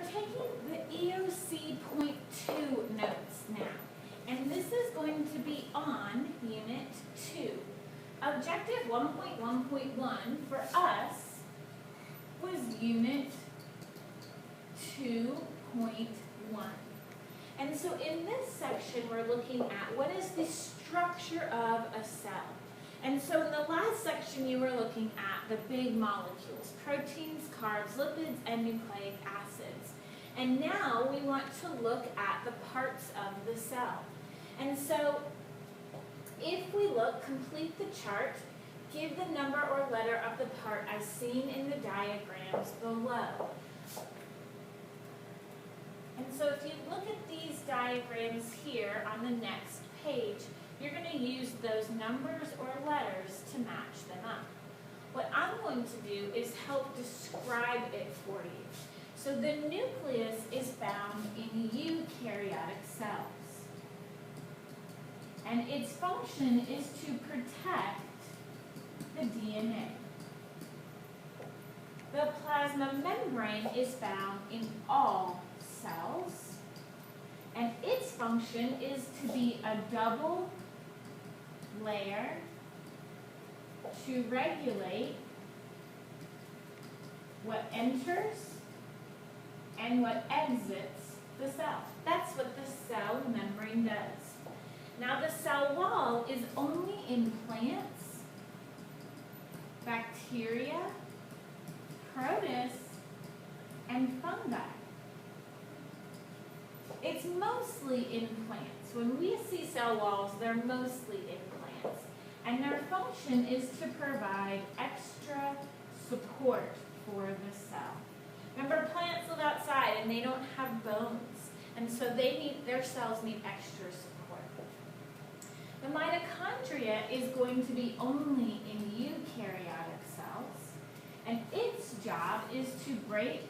taking the EOC.2 notes now, and this is going to be on Unit 2. Objective 1.1.1 for us was Unit 2.1. And so in this section, we're looking at what is the structure of a cell. And so in the last section, you were looking at the big molecules, proteins, carbs, lipids, and nucleic acids. And now we want to look at the parts of the cell. And so if we look, complete the chart, give the number or letter of the part as seen in the diagrams below. And so if you look at these diagrams here on the next page, you're going to use those numbers or letters to match them up. What I'm going to do is help describe it for you. So the nucleus is found in eukaryotic cells. And its function is to protect the DNA. The plasma membrane is found in all cells. And its function is to be a double layer to regulate what enters and what exits the cell. That's what the cell membrane does. Now the cell wall is only in plants, bacteria, protists, and fungi. It's mostly in plants. When we see cell walls, they're mostly in plants. And their function is to provide extra support for the cell. Remember, plants live outside and they don't have bones. And so their cells need extra support. The mitochondria is going to be only in eukaryotic cells. And its job is to break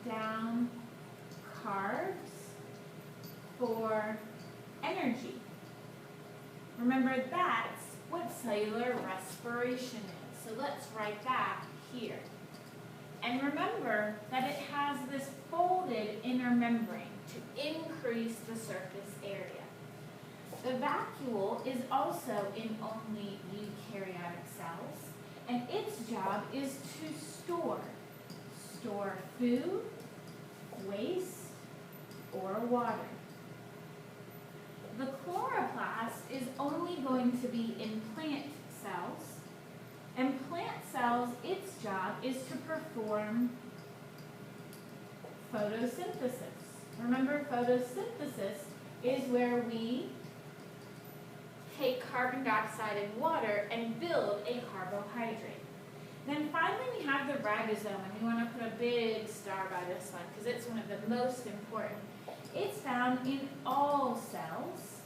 down carbs for energy. Remember, that's what cellular respiration is. So let's write that here. And remember that it has this folded inner membrane to increase the surface area. The vacuole is also in only eukaryotic cells, and its job is to store food, waste, or water. The chloroplast is only going to be in plant cells, and plant cells, its job is to perform photosynthesis. Remember, photosynthesis is where we take carbon dioxide and water and build a carbohydrate. Then finally we have the ribosome, and we want to put a big star by this one because it's one of the most important. It's found in all cells,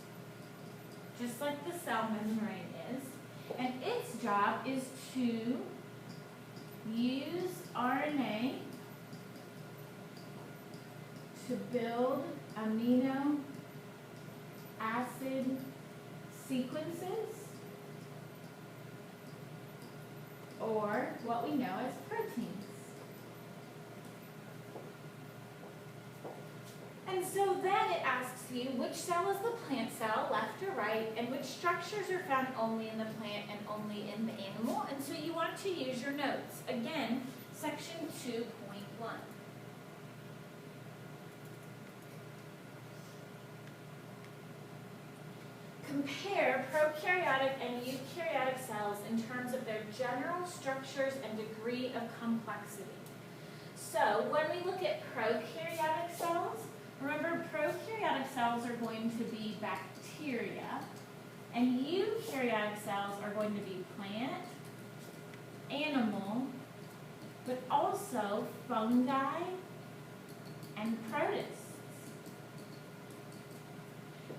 just like the cell membrane is, and its job is to use RNA to build amino acid sequences, or what we know as proteins. And so then it asks you which cell is the plant cell, left or right, and which structures are found only in the plant and only in the animal. And so you want to use your notes. Again, section 2.1. Compare prokaryotic and eukaryotic cells in terms of their general structures and degree of complexity. So when we look at prokaryotic cells, remember prokaryotic cells are going to be bacteria, and eukaryotic cells are going to be plant, animal, but also fungi and protists.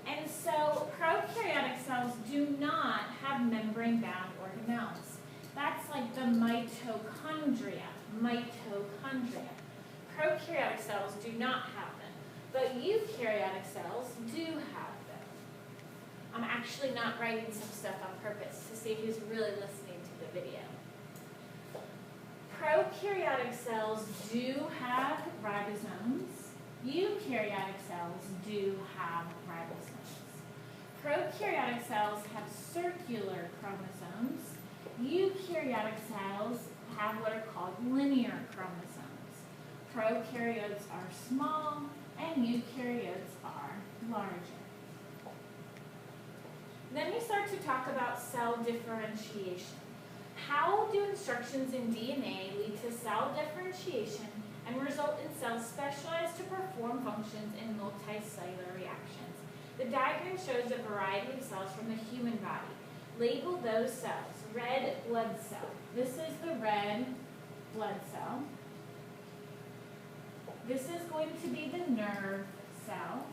And so prokaryotic cells do not have membrane-bound organelles. That's like the mitochondria. Prokaryotic cells do not have them, but eukaryotic cells do have them. I'm actually not writing some stuff on purpose to see who's really listening to the video. Prokaryotic cells do have ribosomes. Eukaryotic cells do have ribosomes. Prokaryotic cells have circular chromosomes. Eukaryotic cells have what are called linear chromosomes. Prokaryotes are small and eukaryotes are larger. Then we start to talk about cell differentiation. How do instructions in DNA lead to cell differentiation and result in cells specialized to perform functions in multicellular reactions? The diagram shows a variety of cells from the human body. Label those cells. Red blood cell. This is the red blood cell. This is going to be the nerve cell.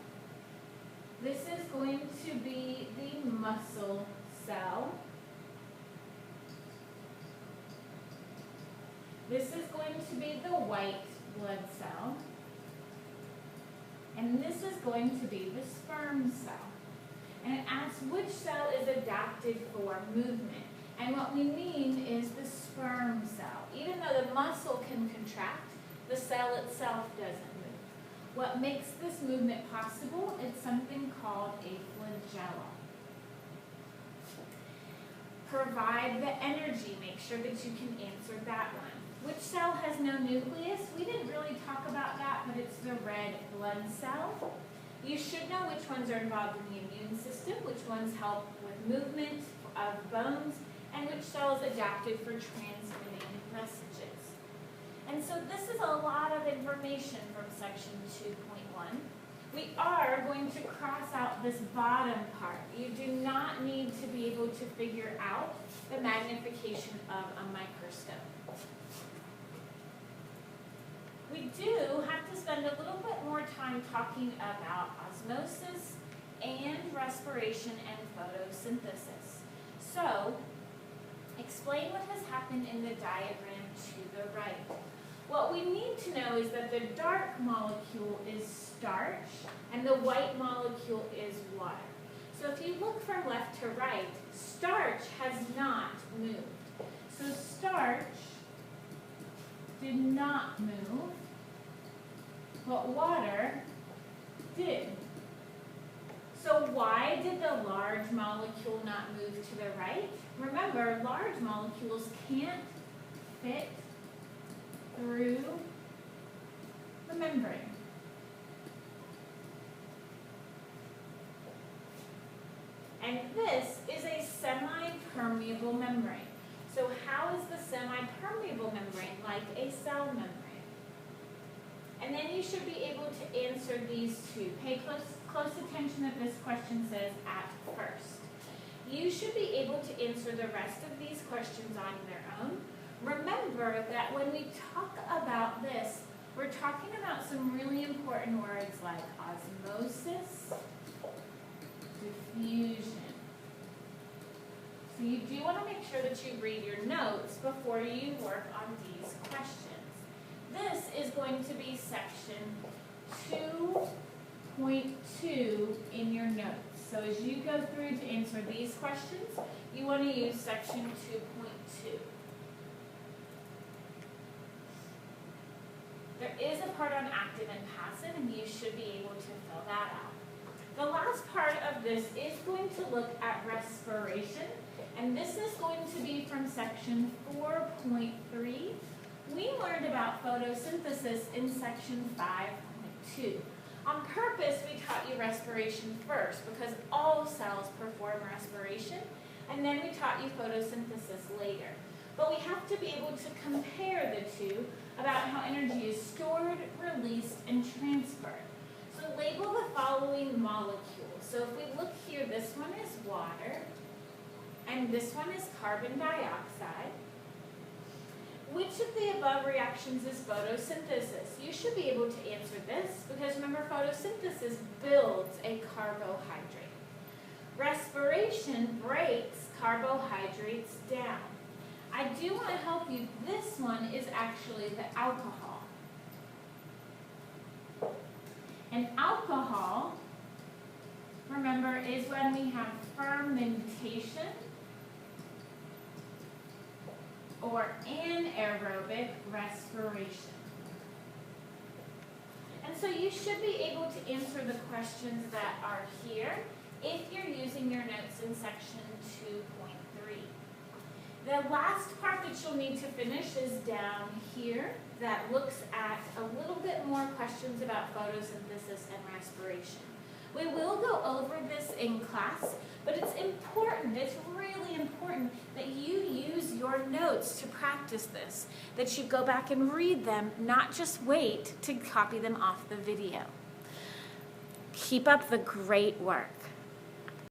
This is going to be the muscle cell. This is going to be the white blood cell. And this is going to be the sperm cell. And it asks which cell is adapted for movement. And what we mean is the sperm cell. Even though the muscle can contract, the cell itself doesn't move. What makes this movement possible is something called a flagella. Provide the energy. Make sure that you can answer that one. Which cell has no nucleus? We didn't really talk about that, but it's the red blood cell. You should know which ones are involved in the immune system, which ones help with movement of bones, and which cell is adapted for transmitting messages. And so this is a lot of information from section 2.1. We are going to cross out this bottom part. You do not need to be able to figure out the magnification of a microscope. We do have to spend a little bit more time talking about osmosis and respiration and photosynthesis. So, explain what has happened in the diagram to the right. What we need to know is that the dark molecule is starch and the white molecule is water. So if you look from left to right, starch has not moved. So starch did not move, but water did. So why did the large molecule not move to the right? Remember, large molecules can't fit through the membrane. And this is a semi-permeable membrane. So how is the semi-permeable membrane like a cell membrane? And then you should be able to answer these two. Pay close attention that this question says at first. You should be able to answer the rest of these questions on their own. Remember that when we talk about this, we're talking about some really important words like osmosis, diffusion. So you do want to make sure that you read your notes before you work on these questions. This is going to be section 2.2 in your notes. So as you go through to answer these questions, you want to use section 2.2. There is a part on active and passive, and you should be able to fill that out. The last part of this is going to look at respiration, and this is going to be from section 4.3. We learned about photosynthesis in section 5.2. On purpose, we taught you respiration first because all cells perform respiration, and then we taught you photosynthesis later. But we have to be able to compare the two about how energy is stored, released, and transferred. So label the following molecules. So if we look here, this one is water, and this one is carbon dioxide. Which of the above reactions is photosynthesis? You should be able to answer this because remember, photosynthesis builds a carbohydrate. Respiration breaks carbohydrates down. I do want to help you. This one is actually the alcohol. And alcohol, remember, is when we have fermentation or anaerobic respiration. And so you should be able to answer the questions that are here if you're using your notes in section 2.3. The last part that you'll need to finish is down here that looks at a little bit more questions about photosynthesis and respiration. We will go over this in class, but it's important, it's really important that you use your notes to practice this, that you go back and read them, not just wait to copy them off the video. Keep up the great work.